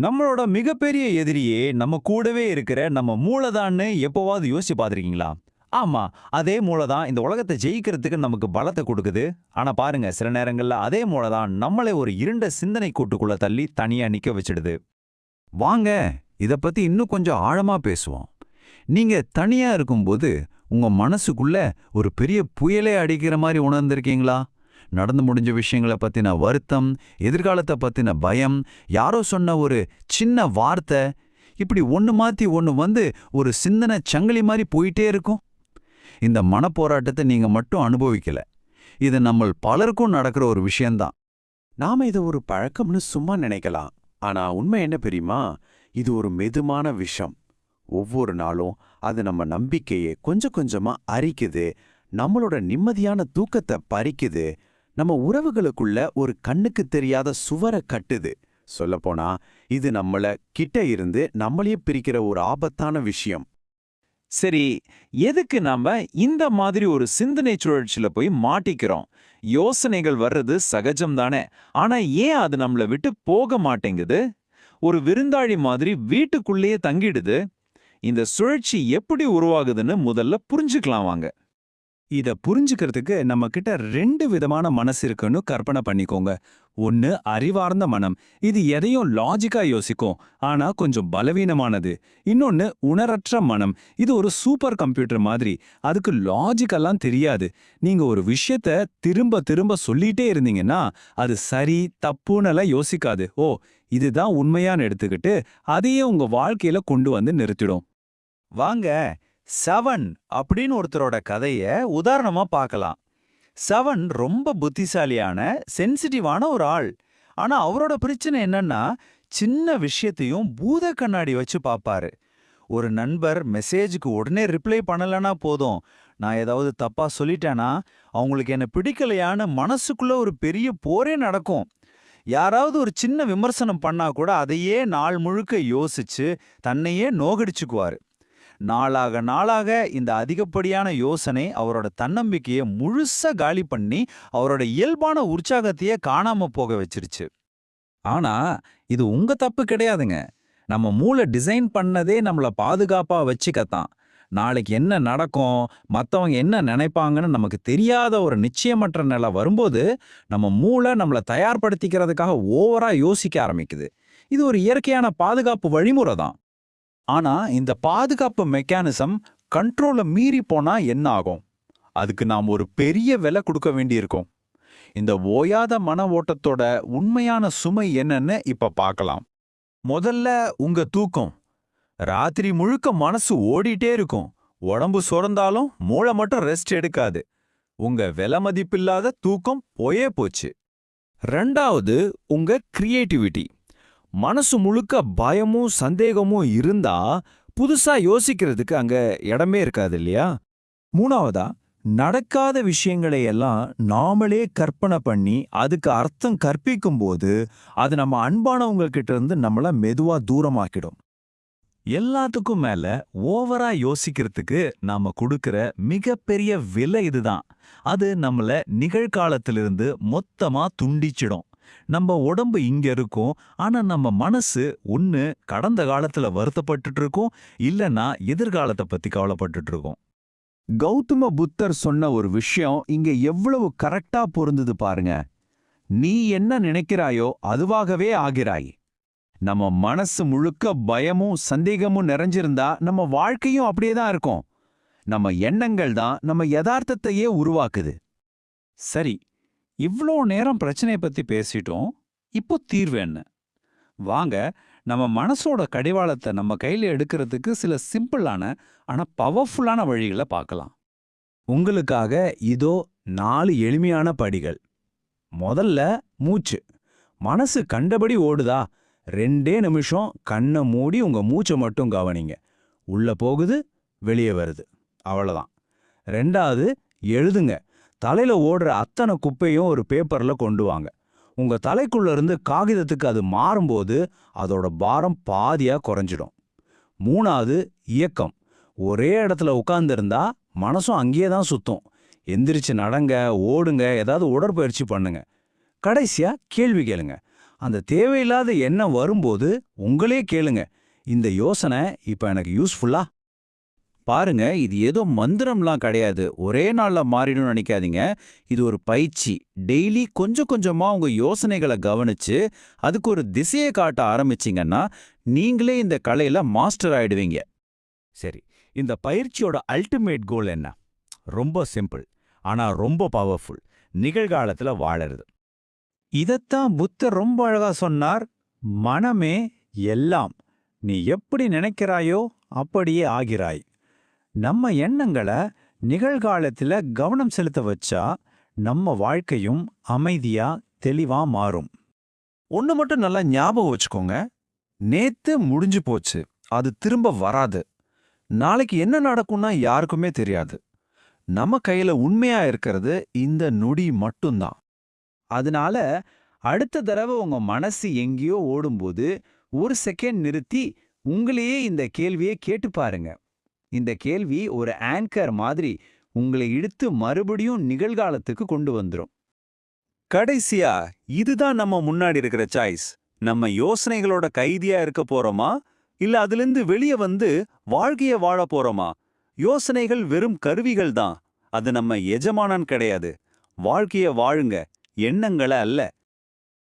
நம்மளோட மிகப்பெரிய எதிரியே நம்ம கூடவே இருக்கிற நம்ம மூளைதான்னு எப்போவாவது யோசிச்சு பார்த்திருக்கீங்களா? ஆமா, அதே மூளை தான் இந்த உலகத்தை ஜெயிக்கிறதுக்கு நமக்கு பலத்தை கொடுக்குது. ஆனா பாருங்க, சில நேரங்கள்ல அதே மூளை தான் நம்மளை ஒரு இருண்ட சிந்தனை கூட்டுக்குள்ள தள்ளி தனியா நிக்க வச்சிடுது. வாங்க, இத பத்தி இன்னும் கொஞ்சம் ஆழமா பேசுவோம். நீங்க தனியா இருக்கும்போது உங்க மனசுக்குள்ள ஒரு பெரிய புயலே அடிக்கிற மாதிரி உணர்ந்திருக்கீங்களா? நடந்து முடிஞ்ச விஷயங்களை பத்தின வருத்தம், எதிர்காலத்தை பத்தின பயம், யாரோ சொன்ன ஒரு சின்ன வார்த்தை, இப்படி ஒண்ணு மாத்தி ஒண்ணு வந்து ஒரு சிந்தனை சங்கிலி மாதிரி போயிட்டே இருக்கும். இந்த மனப்போராட்டத்தை நீங்க மட்டும் அனுபவிக்கல. இது நம்ம பலருக்கும் நடக்கிற ஒரு விஷயம்தான். நாம இதை ஒரு பழக்கம்னு சும்மா நினைக்கலாம். ஆனா உண்மை என்ன தெரியுமா? இது ஒரு மெதுமான விஷம். ஒவ்வொரு நாளும் அது நம்ம நம்பிக்கையை கொஞ்சம் கொஞ்சமா அரிக்குது, நம்மளோட நிம்மதியான தூக்கத்தை பறிக்குது, நம்ம உறவுகளுக்குள்ள ஒரு கண்ணுக்கு தெரியாத சுவரை கட்டுது. சொல்லப்போனா இது நம்மள கிட்ட இருந்து நம்மளையே பிரிக்கிற ஒரு ஆபத்தான விஷயம். சரி, எதுக்கு நாம இந்த மாதிரி ஒரு சிந்தனை சுழற்சியில போய் மாட்டிக்கிறோம்? யோசனைகள் வர்றது சகஜம் தானே. ஆனா ஏன் அது நம்மள விட்டு போக மாட்டேங்குது? ஒரு விருந்தாளி மாதிரி வீட்டுக்குள்ளேயே தங்கிடுது. இந்த சுழற்சி எப்படி உருவாகுதுன்னு முதல்ல புரிஞ்சுக்கலாம் வாங்க. இத புரிஞ்சுக்கிறதுக்கு நம்ம கிட்ட ரெண்டு விதமான மனசு இருக்குன்னு கற்பனை பண்ணிக்கோங்க. ஒன்னு அறிவார்ந்த மனம், இது எதையும் லாஜிக்கா யோசிக்கும், ஆனா கொஞ்சம் பலவீனமானது. இன்னொன்னு உணரற்ற மனம், இது ஒரு சூப்பர் கம்ப்யூட்டர் மாதிரி, அதுக்கு லாஜிக்கெல்லாம் தெரியாது. நீங்க ஒரு விஷயத்த திரும்ப திரும்ப சொல்லிட்டே இருந்தீங்கன்னா அது சரி தப்புன்னெல்லாம் யோசிக்காது. ஓ, இதுதான் உண்மையான்னு எடுத்துக்கிட்டு அதையே உங்க வாழ்க்கையில கொண்டு வந்து நிறுத்திடும். வாங்க, சவன் அப்படின்னு ஒருத்தரோட கதைய உதாரணமா பார்க்கலாம். சவன் ரொம்ப புத்திசாலியான சென்சிட்டிவான ஒரு ஆள். ஆனா அவரோட பிரச்சனை என்னன்னா, சின்ன விஷயத்தையும் பூத கண்ணாடி வச்சு பார்ப்பாரு. ஒரு நண்பர் மெசேஜுக்கு உடனே ரிப்ளை பண்ணலனா போதும், நான் ஏதாவது தப்பா சொல்லிட்டேனா அவங்களுக்கு என்ன பிடிக்கலையான்னு மனசுக்குள்ள ஒரு பெரிய போரே நடக்கும். யாராவது ஒரு சின்ன விமர்சனம் பண்ணா கூட அதையே நாள் முழுக்க யோசிச்சு தன்னையே நோகடிச்சுக்குவாரு. நாளாக நாளாக இந்த அதிகப்படியான யோசனை அவரோட தன்னம்பிக்கையை முழுசா காலி பண்ணி அவரோட இயல்பான உற்சாகத்தையே காணாம போக வச்சிருச்சு. ஆனா இது உங்க தப்பு கிடையாதுங்க. நம்ம மூளை டிசைன் பண்ணதே நம்மள பாதுகாப்பா வச்சுக்கத்தான். நாளைக்கு என்ன நடக்கும், மத்தவங்க என்ன நினைப்பாங்கன்னு நமக்கு தெரியாத ஒரு நிச்சயமற்ற நிலை வரும்போது நம்ம மூளை நம்மள தயார்படுத்திக்கிறதுக்காக ஓவரா யோசிக்க ஆரம்பிக்குது. இது ஒரு இயற்கையான பாதுகாப்பு வழிமுறை தான். ஆனா இந்த பாதுகாப்பு மெக்கானிசம் கண்ட்ரோலை மீறி போனா என்ன ஆகும்? அதுக்கு நாம் ஒரு பெரிய விலை கொடுக்க வேண்டியிருக்கும். இந்த ஓயாத மன ஓட்டத்தோட உண்மையான சுமை என்னன்னு இப்ப பார்க்கலாம். முதல்ல உங்க தூக்கம். ராத்திரி முழுக்க மனசு ஓடிட்டே இருக்கும். உடம்பு சொரந்தாலும் மூளை மட்டும் ரெஸ்ட் எடுக்காது. உங்க விலை மதிப்பில்லாத தூக்கம் போயே போச்சு. ரெண்டாவது, உங்க கிரியேட்டிவிட்டி. மனசு முழுக்க பயமும் சந்தேகமும் இருந்தா புதுசா யோசிக்கிறதுக்கு அங்க இடமே இருக்காது இல்லையா? மூணாவதா, நடக்காத விஷயங்களை எல்லாம் நாமளே கற்பனை பண்ணி அதுக்கு அர்த்தம் கற்பிக்கும் போது அது நம்ம அன்பானவங்க கிட்ட இருந்து நம்மள மெதுவா தூரமாக்கிடும். எல்லாத்துக்கும் மேல ஓவரா யோசிக்கிறதுக்கு நாம கொடுக்கிற மிகப்பெரிய விலை இதுதான். அது நம்மள நிகழ்காலத்திலிருந்து மொத்தமா துண்டிச்சிடும். நம்ம உடம்பு இங்க இருக்கும், ஆனா நம்ம மனசு ஒண்ணு கடந்த காலத்துல வருத்தப்பட்டுட்டு இருக்கும், இல்லனா எதிர்காலத்தை பத்தி கவலைப்பட்டுட்டு இருக்கும். கௌதம புத்தர் சொன்ன ஒரு விஷயம் இங்க எவ்வளவு கரெக்டா பொருந்தது பாருங்க. நீ என்ன நினைக்கிறாயோ அதுவாகவே ஆகிறாய். நம்ம மனசு முழுக்க பயமும் சந்தேகமும் நிறைஞ்சிருந்தா நம்ம வாழ்க்கையும் அப்படியே தான் இருக்கும். நம்ம எண்ணங்கள் தான் நம்ம யதார்த்தத்தையே உருவாக்குது. சரி, இவ்ளோ நேரம் பிரச்சனையை பத்தி பேசிட்டோம். இப்போ தீர்வு என்ன? வாங்க, நம்ம மனசோட கடிவாளத்தை நம்ம கையில எடுக்கிறதுக்கு சில சிம்பிளான ஆனா பவர்ஃபுல்லான வழிகளை பார்க்கலாம். உங்களுக்காக இதோ 4 எளிமையான படிகள். முதல்ல, மூச்சு. மனசு கண்டபடி ஓடுதா? 2 நிமிஷம் கண்ணை மூடி உங்க மூச்சை மட்டும் கவனிங்க. உள்ள போகுது, வெளியே வருது, அவ்வளவுதான். ரெண்டாவது, எழுதுங்க. தலையில ஓடுற அத்தனை குப்பையும் ஒரு பேப்பர்ல கொண்டு வாங்க. உங்க தலைக்குள்ள இருந்து காகிதத்துக்கு அது மாறும்போது அதோட பாரம் பாதியா குறைஞ்சிடும். மூணாவது, இயக்கம். ஒரே இடத்துல உட்கார்ந்திருந்தா மனசும் அங்கேயே தான் சுத்தும். எந்திரிச்சு நடங்க, ஓடுங்க, ஏதாவது உடற்பயிற்சி பண்ணுங்க. கடைசியா கேள்வி கேளுங்க. அந்த தேவையில்லாத எண்ணம் வரும்போது உங்களே கேளுங்க, இந்த யோசனை இப்ப எனக்கு யூஸ்ஃபுல்லா? பாருங்க, இது ஏதோ மந்திரம்லாம் கிடையாது, ஒரே நாள்ல மாறிடும் நினைக்காதீங்க. இது ஒரு பயிற்சி. டெய்லி கொஞ்சம் கொஞ்சமா உங்க யோசனைகளை கவனிச்சு அதுக்கு ஒரு திசையை காட்ட ஆரம்பிச்சிங்கன்னா நீங்களே இந்த கலையில மாஸ்டர் ஆயிடுவீங்க. சரி, இந்த பயிற்சியோட அல்டிமேட் கோல் என்ன? ரொம்ப சிம்பிள், ஆனா ரொம்ப பவர்ஃபுல். நிகழ்காலத்துல வாழறது. இதத்தான் புத்தர் ரொம்ப அழகா சொன்னார். மனமே எல்லாம், நீ எப்படி நினைக்கிறாயோ அப்படியே ஆகிறாய். நம்ம எண்ணங்களை நிகழ்காலத்துல கவனம் செலுத்த வச்சா நம்ம வாழ்க்கையும் அமைதியா தெளிவா மாறும். ஒன்று மட்டும் நல்லா ஞாபகம் வச்சுக்கோங்க, நேத்து முடிஞ்சு போச்சு, அது திரும்ப வராது. நாளைக்கு என்ன நடக்கும்னா யாருக்குமே தெரியாது. நம்ம கையில உண்மையா இருக்கிறது இந்த நொடி மட்டும்தான். அதனால அடுத்த தடவை உங்க மனசு எங்கேயோ ஓடும்போது ஒரு செகண்ட் நிறுத்தி உங்களையே இந்த கேள்வியை கேட்டு பாருங்க. இந்த கேள்வி ஒரு ஆங்கர் மாதிரி உங்களை இழுத்து மறுபடியும் நிகழ்காலத்துக்கு கொண்டு வந்துரும். கடைசியா இதுதான் நம்ம முன்னாடி இருக்கிற சாய்ஸ். நம்ம யோசனைகளோட கைதியா இருக்க போறோமா, இல்ல அதிலிருந்து வெளியே வந்து வாழ்க்கைய வாழ போறோமா? யோசனைகள் வெறும் கருவிகள் தான், அது நம்ம எஜமானன் கிடையாது. வாழ்க்கைய வாழுங்க, எண்ணங்களை அல்ல.